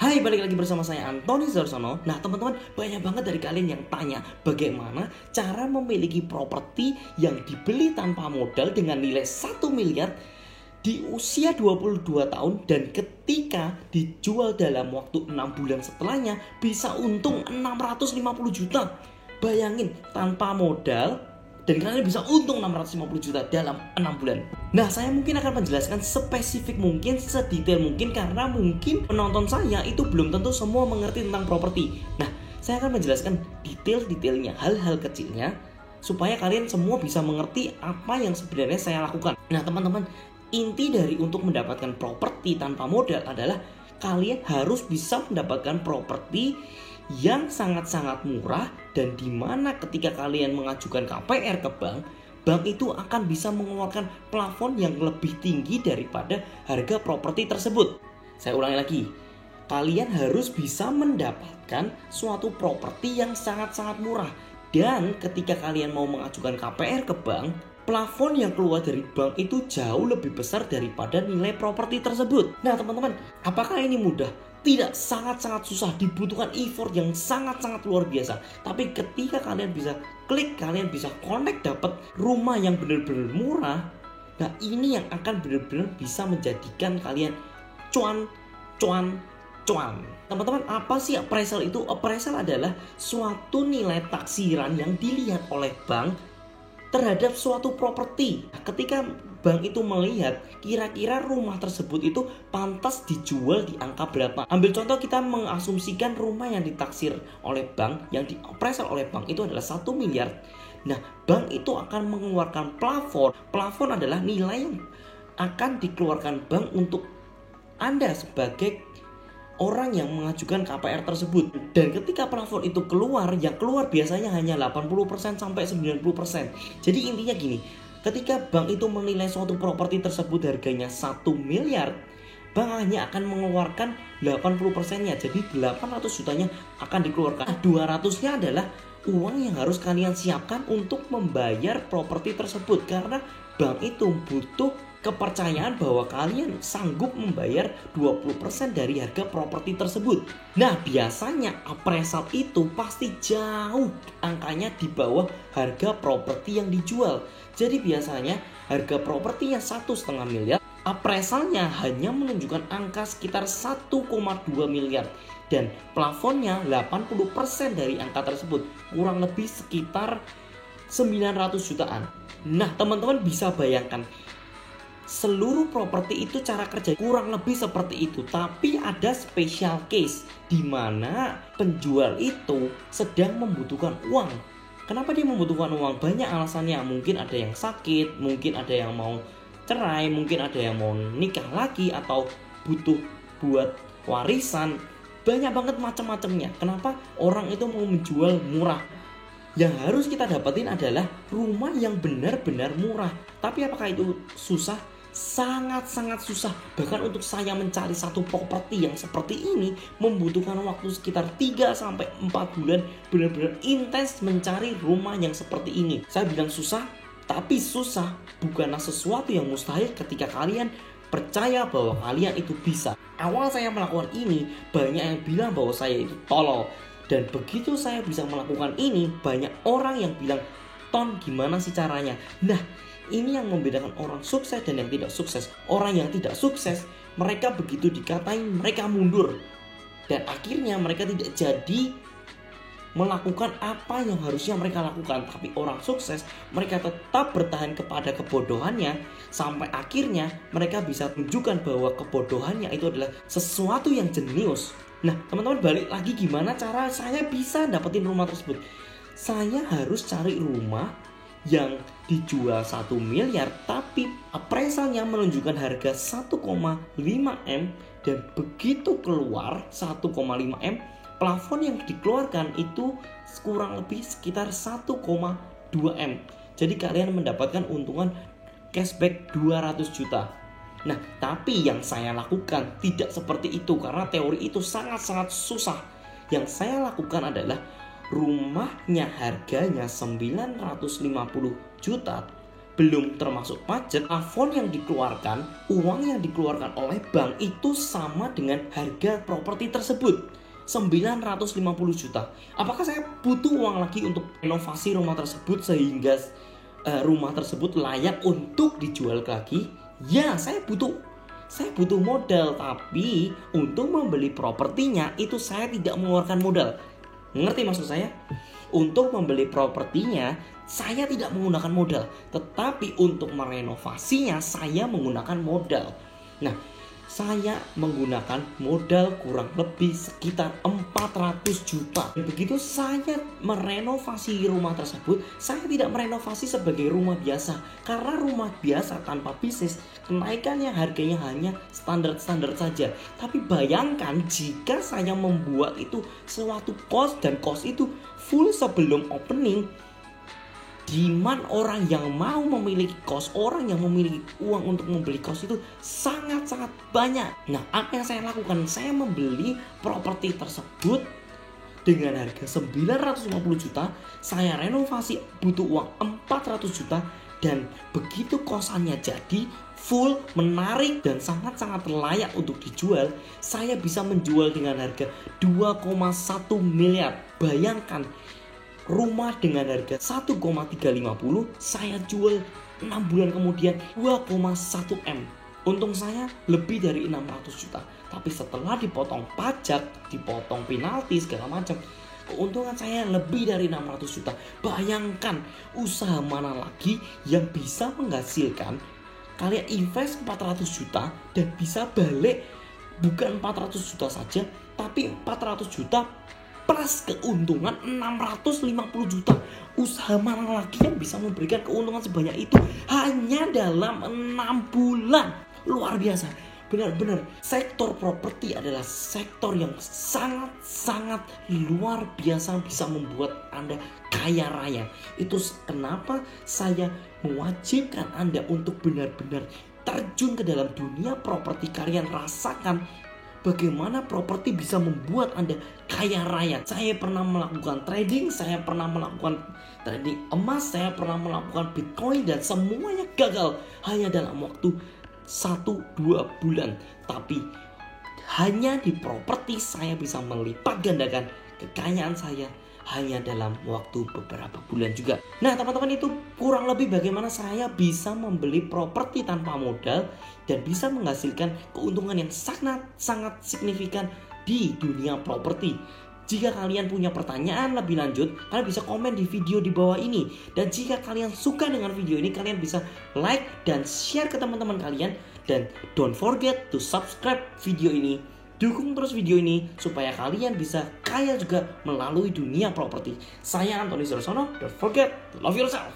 Hai, balik lagi bersama saya Antoni Zarsono. Nah teman-teman, banyak banget dari kalian yang tanya bagaimana cara memiliki properti yang dibeli tanpa modal dengan nilai 1 miliar di usia 22 tahun dan ketika dijual dalam waktu 6 bulan setelahnya bisa untung 650 juta. Bayangin, tanpa modal dan kalian bisa untung 650 juta dalam 6 bulan. Nah, saya mungkin akan menjelaskan spesifik mungkin, sedetail mungkin, karena mungkin penonton saya itu belum tentu semua mengerti tentang properti. Nah, saya akan menjelaskan detail-detailnya, hal-hal kecilnya, supaya kalian semua bisa mengerti apa yang sebenarnya saya lakukan. Nah, teman-teman, inti dari untuk mendapatkan properti tanpa modal adalah kalian harus bisa mendapatkan properti yang sangat-sangat murah, dan dimana ketika kalian mengajukan KPR ke bank, bank itu akan bisa mengeluarkan plafon yang lebih tinggi daripada harga properti tersebut. Saya ulangi lagi, kalian harus bisa mendapatkan suatu properti yang sangat-sangat murah, dan ketika kalian mau mengajukan KPR ke bank, plafon yang keluar dari bank itu jauh lebih besar daripada nilai properti tersebut. Nah teman-teman, apakah ini mudah? Tidak, sangat-sangat susah, dibutuhkan effort yang sangat-sangat luar biasa. Tapi ketika kalian bisa klik, kalian bisa connect, dapat rumah yang benar-benar murah. Nah ini yang akan benar-benar bisa menjadikan kalian cuan. Teman-teman, apa sih appraisal itu? Appraisal adalah suatu nilai taksiran yang dilihat oleh bank terhadap suatu properti. Ketika bank itu melihat kira-kira rumah tersebut itu pantas dijual di angka berapa. Ambil contoh, kita mengasumsikan rumah yang ditaksir oleh bank, yang diappraisal oleh bank itu adalah 1 miliar. Nah, bank itu akan mengeluarkan plafon. Plafon adalah nilai yang akan dikeluarkan bank untuk Anda sebagai orang yang mengajukan KPR tersebut. Dan ketika plafon itu keluar, yang keluar biasanya hanya 80% sampai 90%. Jadi intinya gini, ketika bank itu menilai suatu properti tersebut harganya 1 miliar, bank hanya akan mengeluarkan 80%-nya. Jadi 800 jutanya akan dikeluarkan. 200-nya adalah uang yang harus kalian siapkan untuk membayar properti tersebut, karena bank itu butuh kepercayaan bahwa kalian sanggup membayar 20% dari harga properti tersebut. Nah, biasanya appraisal itu pasti jauh angkanya di bawah harga properti yang dijual. Jadi biasanya harga propertinya 1,5 miliar, appraisalnya hanya menunjukkan angka sekitar 1,2 miliar. Dan plafonnya 80% dari angka tersebut, kurang lebih sekitar 900 jutaan. Nah, teman-teman bisa bayangkan, seluruh properti itu cara kerja kurang lebih seperti itu. Tapi ada special case di mana penjual itu sedang membutuhkan uang. Kenapa dia membutuhkan uang? Banyak alasannya. Mungkin ada yang sakit, mungkin ada yang mau cerai, mungkin ada yang mau nikah lagi, atau butuh buat warisan. Banyak banget macam-macamnya. Kenapa orang itu mau menjual murah? Yang harus kita dapetin adalah rumah yang benar-benar murah. Tapi apakah itu susah? Sangat-sangat susah. Bahkan untuk saya mencari satu properti yang seperti ini membutuhkan waktu sekitar 3-4 bulan, benar-benar intens mencari rumah yang seperti ini. Saya bilang susah, tapi susah bukanlah sesuatu yang mustahil ketika kalian percaya bahwa kalian itu bisa. Awal saya melakukan ini, banyak yang bilang bahwa saya itu tolol. Dan begitu saya bisa melakukan ini, banyak orang yang bilang, "Ton, gimana sih caranya?" Nah, ini yang membedakan orang sukses dan yang tidak sukses. Orang yang tidak sukses, mereka begitu dikatain, mereka mundur. Dan akhirnya mereka tidak jadi melakukan apa yang harusnya mereka lakukan. Tapi orang sukses, mereka tetap bertahan kepada kebodohannya, sampai akhirnya mereka bisa tunjukkan bahwa kebodohannya itu adalah sesuatu yang jenius. Nah, teman-teman, balik lagi gimana cara saya bisa dapetin rumah tersebut. Saya harus cari rumah yang dijual 1 miliar tapi appraisalnya menunjukkan harga 1,5 M, dan begitu keluar 1,5 M, plafon yang dikeluarkan itu kurang lebih sekitar 1,2 M. Jadi kalian mendapatkan untungan cashback 200 juta. Nah, tapi yang saya lakukan tidak seperti itu, karena teori itu sangat-sangat susah. Yang saya lakukan adalah rumahnya harganya 950 juta, belum termasuk pajak, plafon yang dikeluarkan, uang yang dikeluarkan oleh bank itu sama dengan harga properti tersebut. 950 juta. Apakah saya butuh uang lagi untuk renovasi rumah tersebut sehingga rumah tersebut layak untuk dijual lagi? Ya, saya butuh modal, tapi untuk membeli propertinya itu saya tidak mengeluarkan modal. Ngerti maksud saya? Untuk membeli propertinya saya tidak menggunakan modal, tetapi untuk merenovasinya saya menggunakan modal. Nah, saya menggunakan modal kurang lebih sekitar 400 juta. Dan begitu saya merenovasi rumah tersebut, saya tidak merenovasi sebagai rumah biasa. Karena rumah biasa tanpa bisnis, kenaikannya harganya hanya standar-standar saja. Tapi bayangkan jika saya membuat itu suatu kos, dan kos itu full sebelum opening, demand orang yang mau memiliki kos, orang yang memiliki uang untuk membeli kos itu sangat-sangat banyak. Nah, apa yang saya lakukan? Saya membeli properti tersebut dengan harga 950 juta. Saya renovasi butuh uang 400 juta. Dan begitu kosannya jadi full, menarik, dan sangat-sangat layak untuk dijual, saya bisa menjual dengan harga 2,1 miliar. Bayangkan, rumah dengan harga 1,350 saya jual 6 bulan kemudian 2,1 M. Untung saya lebih dari 600 juta. Tapi setelah dipotong pajak, dipotong penalti segala macam, keuntungan saya lebih dari 600 juta. Bayangkan usaha mana lagi yang bisa menghasilkan kalian invest 400 juta dan bisa balik bukan 400 juta saja, tapi 400 juta plus keuntungan 650 juta. Usaha mana lagi yang bisa memberikan keuntungan sebanyak itu hanya dalam 6 bulan? Luar biasa. Benar-benar sektor properti adalah sektor yang sangat-sangat luar biasa, bisa membuat Anda kaya raya. Itu kenapa saya mewajibkan Anda untuk benar-benar terjun ke dalam dunia properti. Kalian rasakan bagaimana properti bisa membuat Anda kaya raya. Saya pernah melakukan trading, saya pernah melakukan trading emas, saya pernah melakukan Bitcoin, dan semuanya gagal hanya dalam waktu 1-2 bulan. Tapi hanya di properti saya bisa melipat gandakan kekayaan saya hanya dalam waktu beberapa bulan juga. Nah, teman-teman, itu kurang lebih bagaimana saya bisa membeli properti tanpa modal dan bisa menghasilkan keuntungan yang sangat signifikan di dunia properti. Jika kalian punya pertanyaan lebih lanjut, kalian bisa komen di video di bawah ini. Dan jika kalian suka dengan video ini, kalian bisa like dan share ke teman-teman kalian. Dan don't forget to subscribe video ini. Dukung terus video ini supaya kalian bisa kaya juga melalui dunia properti. Saya Antoni Sudarsono. Don't forget to love yourself.